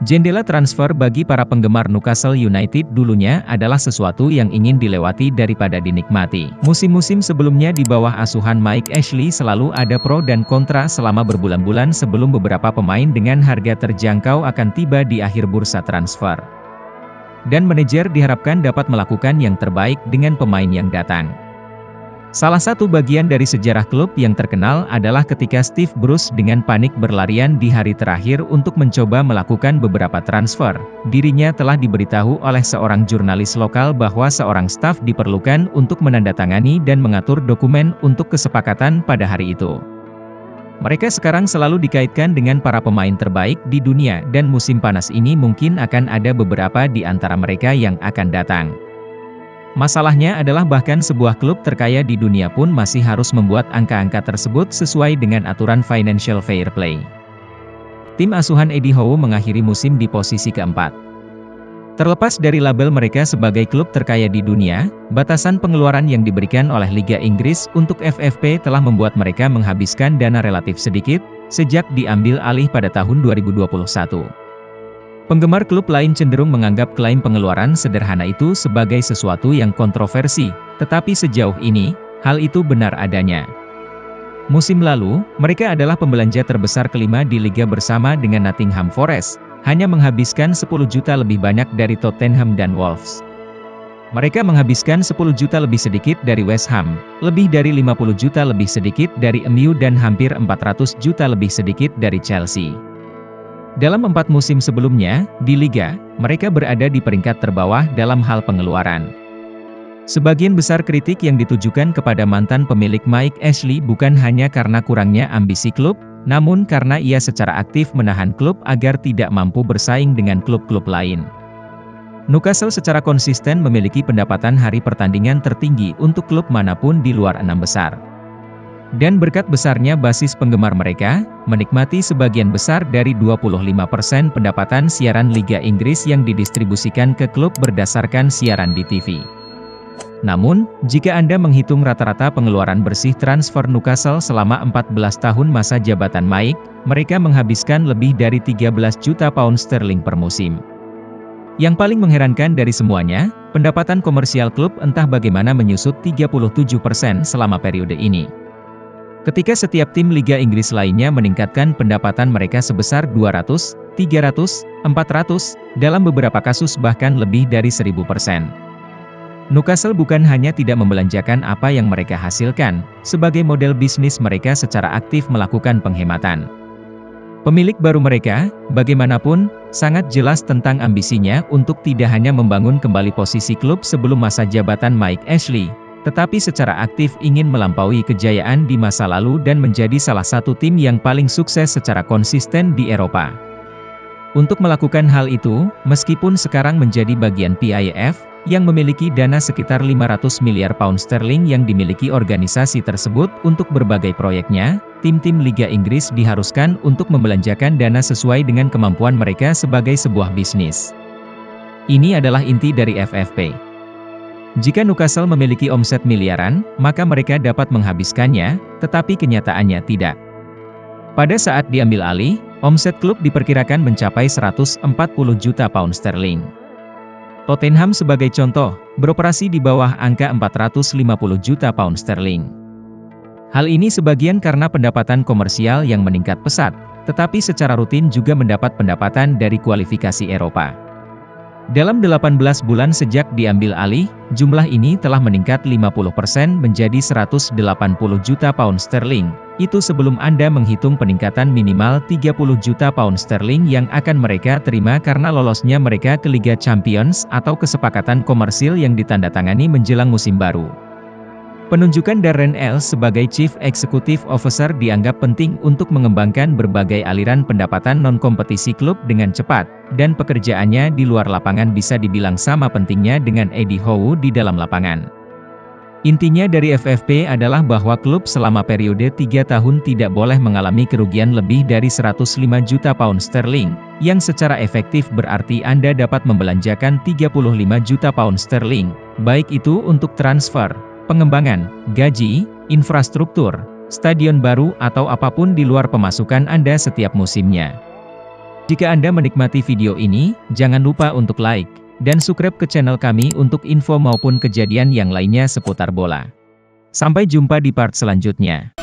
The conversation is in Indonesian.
Jendela transfer bagi para penggemar Newcastle United dulunya adalah sesuatu yang ingin dilewati daripada dinikmati. Musim-musim sebelumnya di bawah asuhan Mike Ashley selalu ada pro dan kontra selama berbulan-bulan sebelum beberapa pemain dengan harga terjangkau akan tiba di akhir bursa transfer. Dan manajer diharapkan dapat melakukan yang terbaik dengan pemain yang datang. Salah satu bagian dari sejarah klub yang terkenal adalah ketika Steve Bruce dengan panik berlarian di hari terakhir untuk mencoba melakukan beberapa transfer. Dirinya telah diberitahu oleh seorang jurnalis lokal bahwa seorang staf diperlukan untuk menandatangani dan mengatur dokumen untuk kesepakatan pada hari itu. Mereka sekarang selalu dikaitkan dengan para pemain terbaik di dunia dan musim panas ini mungkin akan ada beberapa di antara mereka yang akan datang. Masalahnya adalah bahkan sebuah klub terkaya di dunia pun masih harus membuat angka-angka tersebut sesuai dengan aturan financial fair play. Tim asuhan Eddie Howe mengakhiri musim di posisi keempat. Terlepas dari label mereka sebagai klub terkaya di dunia, batasan pengeluaran yang diberikan oleh Liga Inggris untuk FFP telah membuat mereka menghabiskan dana relatif sedikit, sejak diambil alih pada tahun 2021. Penggemar klub lain cenderung menganggap klaim pengeluaran sederhana itu sebagai sesuatu yang kontroversi, tetapi sejauh ini, hal itu benar adanya. Musim lalu, mereka adalah pembelanja terbesar kelima di liga bersama dengan Nottingham Forest, hanya menghabiskan 10 juta lebih banyak dari Tottenham dan Wolves. Mereka menghabiskan 10 juta lebih sedikit dari West Ham, lebih dari 50 juta lebih sedikit dari MU dan hampir 400 juta lebih sedikit dari Chelsea. Dalam 4 musim sebelumnya, di Liga, mereka berada di peringkat terbawah dalam hal pengeluaran. Sebagian besar kritik yang ditujukan kepada mantan pemilik Mike Ashley bukan hanya karena kurangnya ambisi klub, namun karena ia secara aktif menahan klub agar tidak mampu bersaing dengan klub-klub lain. Newcastle secara konsisten memiliki pendapatan hari pertandingan tertinggi untuk klub manapun di luar 6 besar. Dan berkat besarnya basis penggemar mereka, menikmati sebagian besar dari 25% pendapatan siaran Liga Inggris yang didistribusikan ke klub berdasarkan siaran di TV. Namun, jika Anda menghitung rata-rata pengeluaran bersih transfer Newcastle selama 14 tahun masa jabatan Mike, mereka menghabiskan lebih dari 13 juta pound sterling per musim. Yang paling mengherankan dari semuanya, pendapatan komersial klub entah bagaimana menyusut 37% selama periode ini. Ketika setiap tim Liga Inggris lainnya meningkatkan pendapatan mereka sebesar 200, 300, 400, dalam beberapa kasus bahkan lebih dari 1000%. Newcastle bukan hanya tidak membelanjakan apa yang mereka hasilkan, sebagai model bisnis mereka secara aktif melakukan penghematan. Pemilik baru mereka, bagaimanapun, sangat jelas tentang ambisinya untuk tidak hanya membangun kembali posisi klub sebelum masa jabatan Mike Ashley, tetapi secara aktif ingin melampaui kejayaan di masa lalu dan menjadi salah satu tim yang paling sukses secara konsisten di Eropa. Untuk melakukan hal itu, meskipun sekarang menjadi bagian PIF, yang memiliki dana sekitar 500 miliar pound sterling yang dimiliki organisasi tersebut untuk berbagai proyeknya, tim-tim Liga Inggris diharuskan untuk membelanjakan dana sesuai dengan kemampuan mereka sebagai sebuah bisnis. Ini adalah inti dari FFP. Jika Newcastle memiliki omset miliaran, maka mereka dapat menghabiskannya, tetapi kenyataannya tidak. Pada saat diambil alih, omset klub diperkirakan mencapai 140 juta pound sterling. Tottenham sebagai contoh, beroperasi di bawah angka 450 juta pound sterling. Hal ini sebagian karena pendapatan komersial yang meningkat pesat, tetapi secara rutin juga mendapat pendapatan dari kualifikasi Eropa. Dalam 18 bulan sejak diambil alih, jumlah ini telah meningkat 50% menjadi 180 juta pound sterling. Itu sebelum Anda menghitung peningkatan minimal 30 juta pound sterling yang akan mereka terima karena lolosnya mereka ke Liga Champions atau kesepakatan komersil yang ditandatangani menjelang musim baru. Penunjukan Darren Els sebagai Chief Executive Officer dianggap penting untuk mengembangkan berbagai aliran pendapatan non-kompetisi klub dengan cepat, dan pekerjaannya di luar lapangan bisa dibilang sama pentingnya dengan Eddie Howe di dalam lapangan. Intinya dari FFP adalah bahwa klub selama periode 3 tahun tidak boleh mengalami kerugian lebih dari 105 juta pound sterling, yang secara efektif berarti Anda dapat membelanjakan 35 juta pound sterling, baik itu untuk transfer, pengembangan, gaji, infrastruktur, stadion baru atau apapun di luar pemasukan Anda setiap musimnya. Jika Anda menikmati video ini, jangan lupa untuk like dan subscribe ke channel kami untuk info maupun kejadian yang lainnya seputar bola. Sampai jumpa di part selanjutnya.